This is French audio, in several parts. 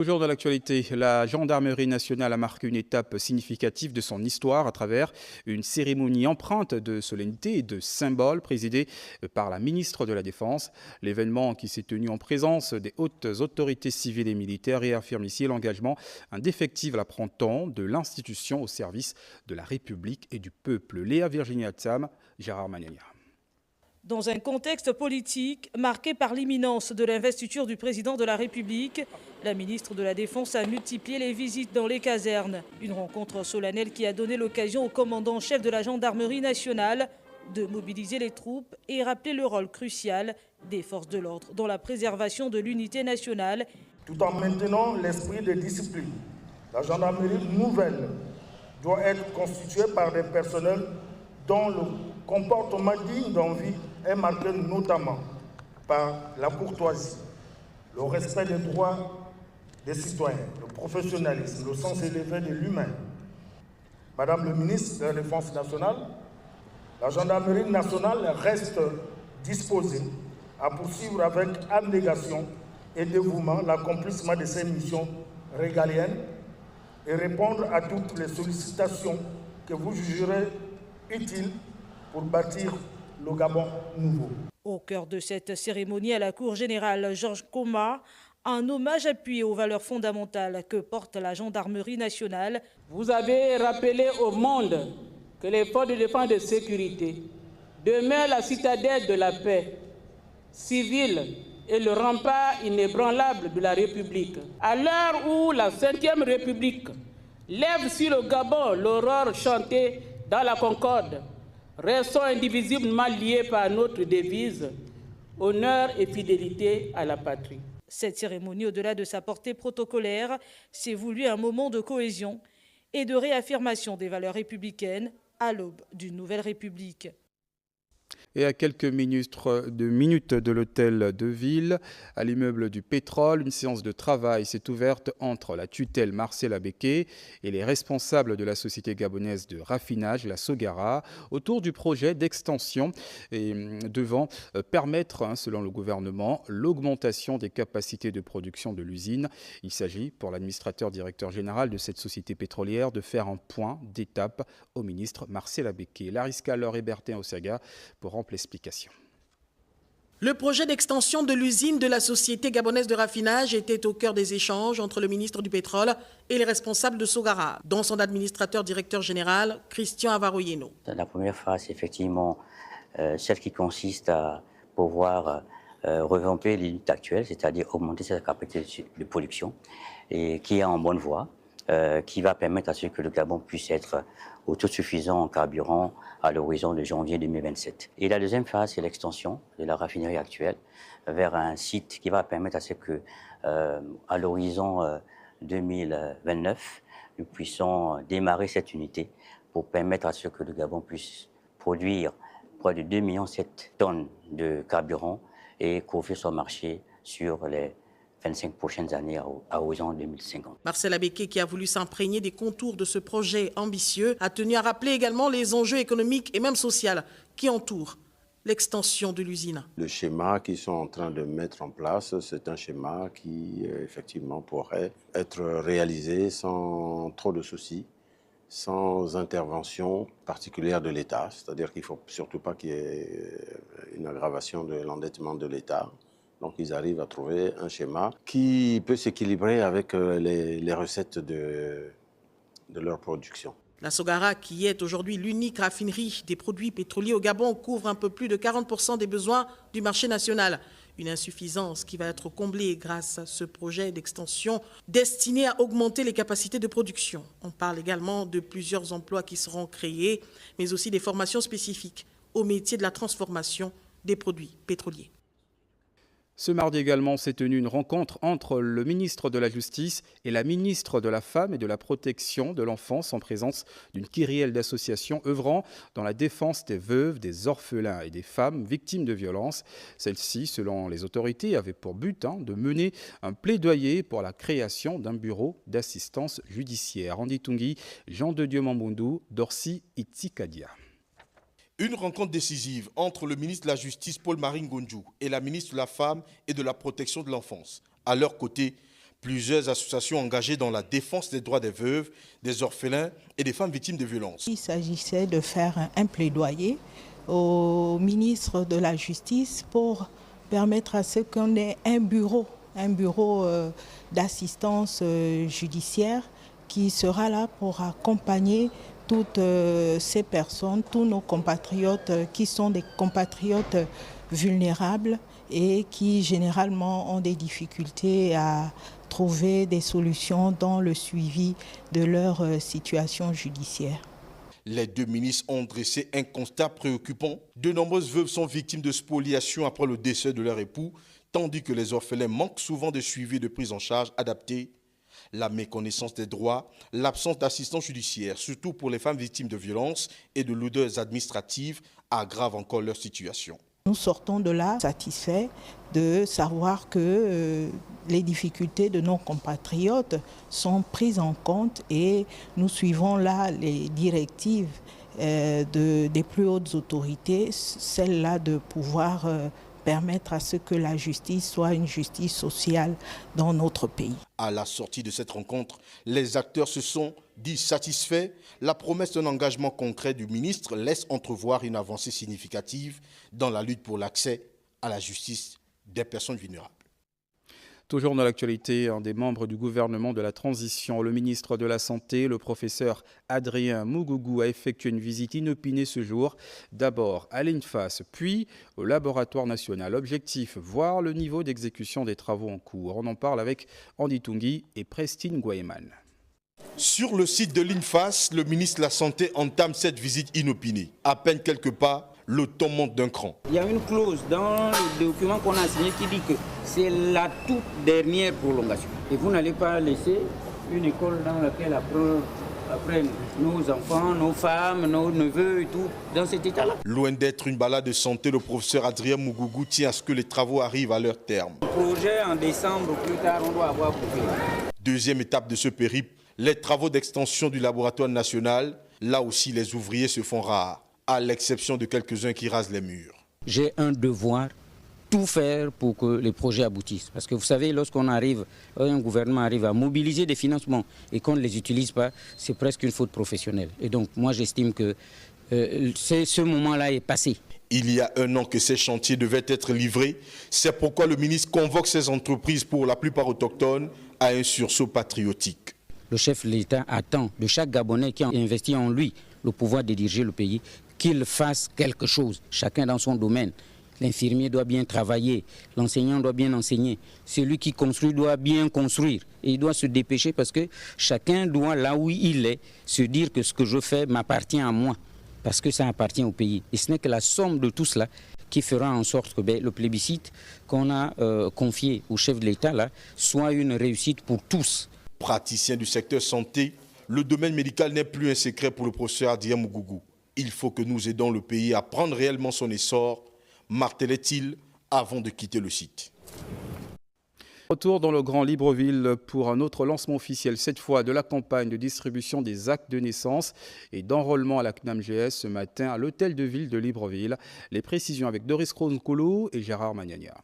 Aujourd'hui dans l'actualité, la gendarmerie nationale a marqué une étape significative de son histoire à travers une cérémonie empreinte de solennité et de symboles présidée par la ministre de la Défense. L'événement qui s'est tenu en présence des hautes autorités civiles et militaires réaffirme ici l'engagement indéfectible à prendre temps de l'institution au service de la République et du peuple. Léa Virginia Tsam, Gérard Manania. Dans un contexte politique marqué par l'imminence de l'investiture du président de la République, la ministre de la Défense a multiplié les visites dans les casernes. Une rencontre solennelle qui a donné l'occasion au commandant-chef de la gendarmerie nationale de mobiliser les troupes et rappeler le rôle crucial des forces de l'ordre dans la préservation de l'unité nationale. Tout en maintenant l'esprit de discipline, la gendarmerie nouvelle doit être constituée par des personnels dont le comportement digne d'envie est marqué notamment par la courtoisie, le respect des droits des citoyens, le professionnalisme, le sens élevé de l'humain. Madame le ministre de la Défense nationale, la gendarmerie nationale reste disposée à poursuivre avec abnégation et dévouement l'accomplissement de ses missions régaliennes et répondre à toutes les sollicitations que vous jugerez utiles pour bâtir le Gabon nouveau. Au cœur de cette cérémonie à la Cour générale Georges Koma, un hommage appuyé aux valeurs fondamentales que porte la gendarmerie nationale. Vous avez rappelé au monde que les forces de défense et de sécurité demeurent la citadelle de la paix civile et le rempart inébranlable de la République. À l'heure où la 5e République lève sur le Gabon l'aurore chantée dans la concorde, restons indivisiblement liés par notre devise « Honneur et fidélité à la patrie ». Cette cérémonie, au-delà de sa portée protocolaire, s'est voulue un moment de cohésion et de réaffirmation des valeurs républicaines à l'aube d'une nouvelle République. Et à quelques minutes de l'hôtel de ville, à l'immeuble du Pétrole, une séance de travail s'est ouverte entre la tutelle Marcel Abeke et les responsables de la société gabonaise de raffinage, la Sogara, autour du projet d'extension devant permettre, selon le gouvernement, l'augmentation des capacités de production de l'usine. Il s'agit pour l'administrateur directeur général de cette société pétrolière de faire un point d'étape au ministre Marcel Abeke. Lariska Laure et Bertin Osaga pour ample explication. Le projet d'extension de l'usine de la société gabonaise de raffinage était au cœur des échanges entre le ministre du Pétrole et les responsables de Sogara, dont son administrateur directeur général, Christian Avaroyeno. La première phase, c'est effectivement celle qui consiste à pouvoir revamper l'unité actuelle, c'est-à-dire augmenter sa capacité de production, et qui est en bonne voie, qui va permettre à ce que le Gabon puisse être autosuffisant en carburant à l'horizon de janvier 2027. Et la deuxième phase, c'est l'extension de la raffinerie actuelle vers un site qui va permettre à ce que, à l'horizon 2029, nous puissions démarrer cette unité pour permettre à ce que le Gabon puisse produire près de 2,7 millions de tonnes de carburant et couvrir son marché sur les 25 prochaines années à horizon 2050. Marcel Abeke, qui a voulu s'imprégner des contours de ce projet ambitieux, a tenu à rappeler également les enjeux économiques et même sociaux qui entourent l'extension de l'usine. Le schéma qu'ils sont en train de mettre en place, c'est un schéma qui effectivement pourrait être réalisé sans trop de soucis, sans intervention particulière de l'État. C'est-à-dire qu'il ne faut surtout pas qu'il y ait une aggravation de l'endettement de l'État. Donc, ils arrivent à trouver un schéma qui peut s'équilibrer avec les recettes de leur production. La Sogara, qui est aujourd'hui l'unique raffinerie des produits pétroliers au Gabon, couvre un peu plus de 40% des besoins du marché national. Une insuffisance qui va être comblée grâce à ce projet d'extension destiné à augmenter les capacités de production. On parle également de plusieurs emplois qui seront créés, mais aussi des formations spécifiques au métier de la transformation des produits pétroliers. Ce mardi également s'est tenue une rencontre entre le ministre de la Justice et la ministre de la Femme et de la Protection de l'Enfance en présence d'une kyrielle d'associations œuvrant dans la défense des veuves, des orphelins et des femmes victimes de violences. Celle-ci, selon les autorités, avait pour but de mener un plaidoyer pour la création d'un bureau d'assistance judiciaire. Andy Tungi, Jean de Dieu Mambundu, Dorsi Itikadia. Une rencontre décisive entre le ministre de la Justice, Paul-Marie Ngonjou, et la ministre de la Femme et de la Protection de l'Enfance. À leur côté, Plusieurs associations engagées dans la défense des droits des veuves, des orphelins et des femmes victimes de violences. Il s'agissait de faire un plaidoyer au ministre de la Justice pour permettre à ce qu'on ait un bureau d'assistance judiciaire qui sera là pour accompagner toutes ces personnes, tous nos compatriotes qui sont des compatriotes vulnérables et qui généralement ont des difficultés à trouver des solutions dans le suivi de leur situation judiciaire. Les deux ministres ont dressé un constat préoccupant. De nombreuses veuves sont victimes de spoliation après le décès de leur époux, tandis que les orphelins manquent souvent de suivi et de prise en charge adaptée. La méconnaissance des droits, l'absence d'assistance judiciaire, surtout pour les femmes victimes de violences et de lourdeurs administratives, aggravent encore leur situation. Nous sortons de là satisfaits de savoir que les difficultés de nos compatriotes sont prises en compte et nous suivons là les directives des plus hautes autorités, celle-là de pouvoir permettre à ce que la justice soit une justice sociale dans notre pays. À la sortie de cette rencontre, les acteurs se sont dit satisfaits. La promesse d'un engagement concret du ministre laisse entrevoir une avancée significative dans la lutte pour l'accès à la justice des personnes vulnérables. Toujours dans l'actualité, un des membres du gouvernement de la transition, le ministre de la Santé, le professeur Adrien Mougougou, a effectué une visite inopinée ce jour. D'abord à l'INFAS, puis au laboratoire national. Objectif, voir le niveau d'exécution des travaux en cours. On en parle avec Andy Tungui et Prestine Guayman. Sur le site de l'INFAS, le ministre de la Santé entame cette visite inopinée. À peine quelques pas, le ton monte d'un cran. Il y a une clause dans le document qu'on a signé qui dit que c'est la toute dernière prolongation. Et vous n'allez pas laisser une école dans laquelle après nos enfants, nos femmes, nos neveux et tout, dans cet état-là. Loin d'être une balade de santé, le professeur Adrien Mougougou tient à ce que les travaux arrivent à leur terme. Le projet en décembre, plus tard, on doit avoir bouclé. Deuxième étape de ce périple, les travaux d'extension du laboratoire national. Là aussi, les ouvriers se font rares, à l'exception de quelques-uns qui rasent les murs. J'ai un devoir, tout faire pour que les projets aboutissent. Parce que vous savez, lorsqu'un gouvernement arrive à mobiliser des financements et qu'on ne les utilise pas, c'est presque une faute professionnelle. Et donc, moi, j'estime que ce moment-là est passé. Il y a un an que ces chantiers devaient être livrés. C'est pourquoi le ministre convoque ces entreprises, pour la plupart autochtones, à un sursaut patriotique. Le chef de l'État attend de chaque Gabonais qui a investi en lui le pouvoir de diriger le pays, qu'il fasse quelque chose, chacun dans son domaine. L'infirmier doit bien travailler, l'enseignant doit bien enseigner, celui qui construit doit bien construire. Et il doit se dépêcher parce que chacun doit, là où il est, se dire que ce que je fais m'appartient à moi, parce que ça appartient au pays. Et ce n'est que la somme de tout cela qui fera en sorte que le plébiscite qu'on a confié au chef de l'État là, soit une réussite pour tous. Praticien du secteur santé, le domaine médical n'est plus un secret pour le professeur Adrien Mougougou. Il faut que nous aidons le pays à prendre réellement son essor, martelait-il avant de quitter le site. Retour dans le Grand Libreville pour un autre lancement officiel, cette fois de la campagne de distribution des actes de naissance et d'enrôlement à la CNAMGS ce matin à l'hôtel de ville de Libreville. Les précisions avec Doris Kronkolo et Gérard Magnagna.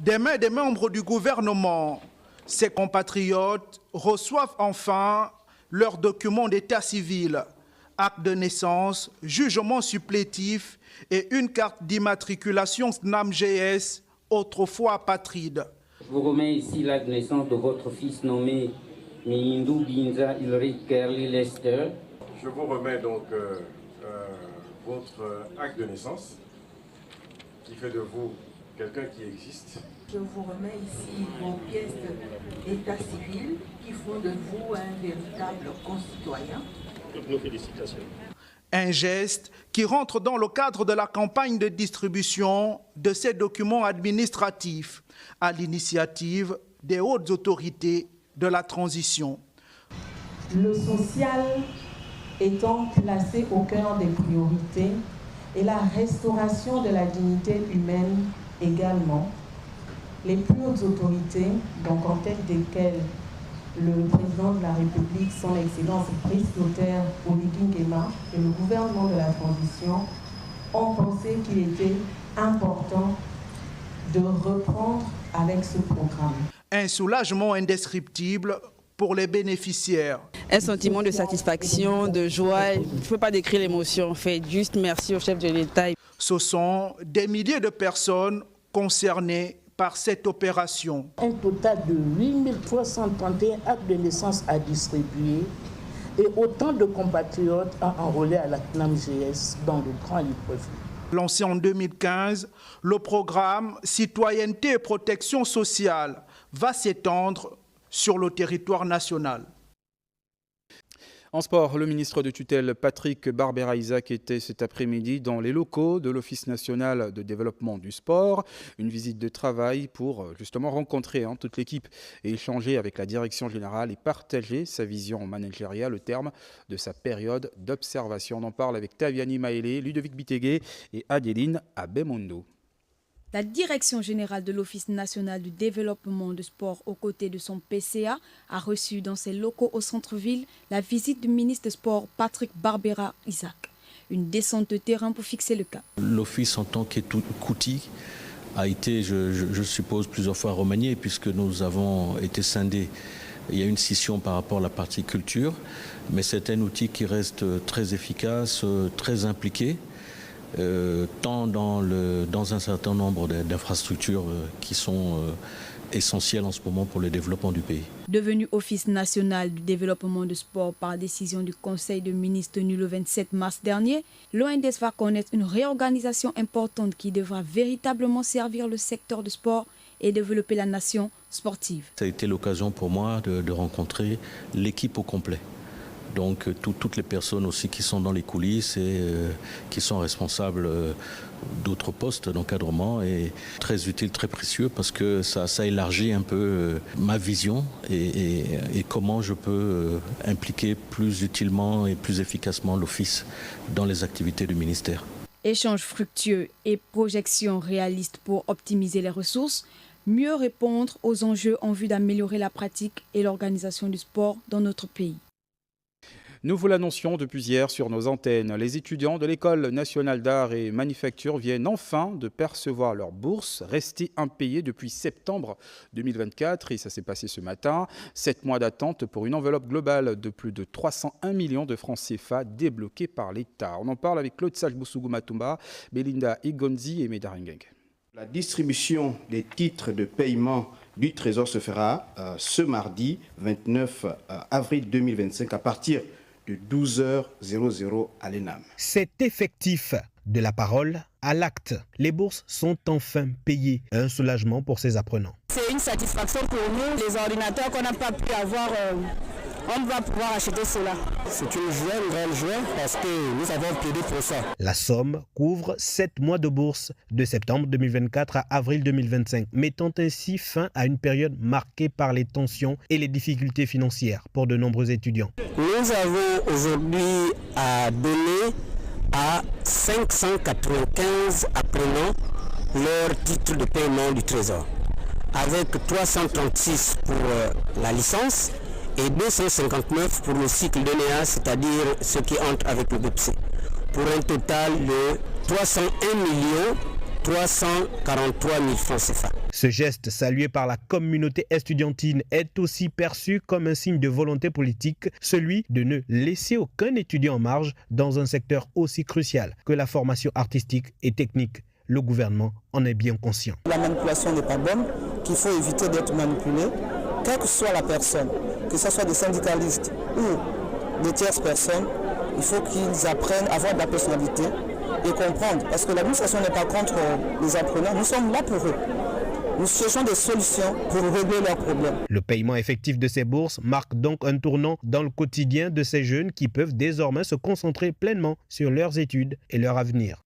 Des mains des membres du gouvernement, ces compatriotes reçoivent enfin leurs documents d'état civil, acte de naissance, jugement supplétif et une carte d'immatriculation CNAMGS, autrefois apatride. Je vous remets ici l'acte de naissance de votre fils nommé Miyindou Binza Ulrich Kerli Lester. Je vous remets donc votre acte de naissance qui fait de vous quelqu'un qui existe. Je vous remets ici vos pièces d'état civil qui font de vous un véritable concitoyen. Toutes nos félicitations. Un geste qui rentre dans le cadre de la campagne de distribution de ces documents administratifs à l'initiative des hautes autorités de la transition. Le social étant placé au cœur des priorités et la restauration de la dignité humaine également, les plus hautes autorités, donc en tête desquelles le président de la République, son Excellence Brice Clotaire Oligui Nguema et le gouvernement de la transition ont pensé qu'il était important de reprendre avec ce programme. Un soulagement indescriptible pour les bénéficiaires. Un sentiment de satisfaction, de joie. Je ne peux pas décrire l'émotion, en fait. Juste merci au chef de l'État. Ce sont des milliers de personnes concernées par cette opération. Un total de 8331 actes de naissance à distribuer et autant de compatriotes à enrôler à la CNAM-GS dans le grand libreville. Lancé en 2015, le programme Citoyenneté et protection sociale va s'étendre sur le territoire national. En sport, le ministre de tutelle Patrick Barbera-Isaac était cet après-midi dans les locaux de l'Office national de développement du sport. Une visite de travail pour justement rencontrer toute l'équipe et échanger avec la direction générale et partager sa vision managériale au terme de sa période d'observation. On en parle avec Taviani Maélé, Ludovic Bitegué et Adeline Abemondo. La direction générale de l'Office national du développement du sport aux côtés de son PCA a reçu dans ses locaux au centre-ville la visite du ministre des Sports Patrick Barbera-Isaac. Une descente de terrain pour fixer le cap. L'Office en tant qu'outil a été, je suppose, plusieurs fois remanié puisque nous avons été scindés. Il y a une scission par rapport à la partie culture, mais c'est un outil qui reste très efficace, très impliqué. Tant dans un certain nombre d'infrastructures qui sont essentielles en ce moment pour le développement du pays. Devenu Office national du développement du sport par décision du Conseil de ministres tenu le 27 mars dernier, l'ONDES va connaître une réorganisation importante qui devra véritablement servir le secteur du sport et développer la nation sportive. Ça a été l'occasion pour moi de rencontrer l'équipe au complet. Donc toutes les personnes aussi qui sont dans les coulisses et qui sont responsables d'autres postes d'encadrement est très utile, très précieux parce que ça élargit un peu ma vision et comment je peux impliquer plus utilement et plus efficacement l'Office dans les activités du ministère. Échanges fructueux et projections réalistes pour optimiser les ressources, mieux répondre aux enjeux en vue d'améliorer la pratique et l'organisation du sport dans notre pays. Nous vous l'annoncions depuis hier sur nos antennes. Les étudiants de l'École nationale d'art et manufacture viennent enfin de percevoir leur bourse, restée impayée depuis septembre 2024. Et ça s'est passé ce matin. 7 mois d'attente pour une enveloppe globale de plus de 301 millions de francs CFA débloqués par l'État. On en parle avec Claude Sach-Boussougou-Matumba, Belinda Igonzi et Médarengeng. La distribution des titres de paiement du Trésor se fera ce mardi 29 avril 2025 à partir de 12h00 à l'ENAM. C'est effectif. De la parole à l'acte. Les bourses sont enfin payées. Un soulagement pour ces apprenants. C'est une satisfaction pour nous. Les ordinateurs qu'on n'a pas pu avoir, on va pouvoir acheter cela. C'est une joie, une grande joie, parce que nous avons plaidé pour ça. La somme couvre 7 mois de bourse, de septembre 2024 à avril 2025, mettant ainsi fin à une période marquée par les tensions et les difficultés financières pour de nombreux étudiants. Nous avons aujourd'hui à donner à 595 apprenants leur titre de paiement du Trésor, avec 336 pour la licence et 259 pour le cycle de l'ENA, c'est-à-dire ceux qui entrent avec le BEPC, pour un total de 301 343 000 francs CFA. Ce geste salué par la communauté estudiantine est aussi perçu comme un signe de volonté politique, celui de ne laisser aucun étudiant en marge dans un secteur aussi crucial que la formation artistique et technique. Le gouvernement en est bien conscient. La manipulation n'est pas bonne, qu'il faut éviter d'être manipulé, quelle que soit la personne, que ce soit des syndicalistes ou des tierces personnes, il faut qu'ils apprennent à avoir de la personnalité et comprendre, parce que l'administration n'est pas contre les apprenants, nous sommes là pour eux. Nous cherchons des solutions pour régler leurs problèmes. Le paiement effectif de ces bourses marque donc un tournant dans le quotidien de ces jeunes qui peuvent désormais se concentrer pleinement sur leurs études et leur avenir.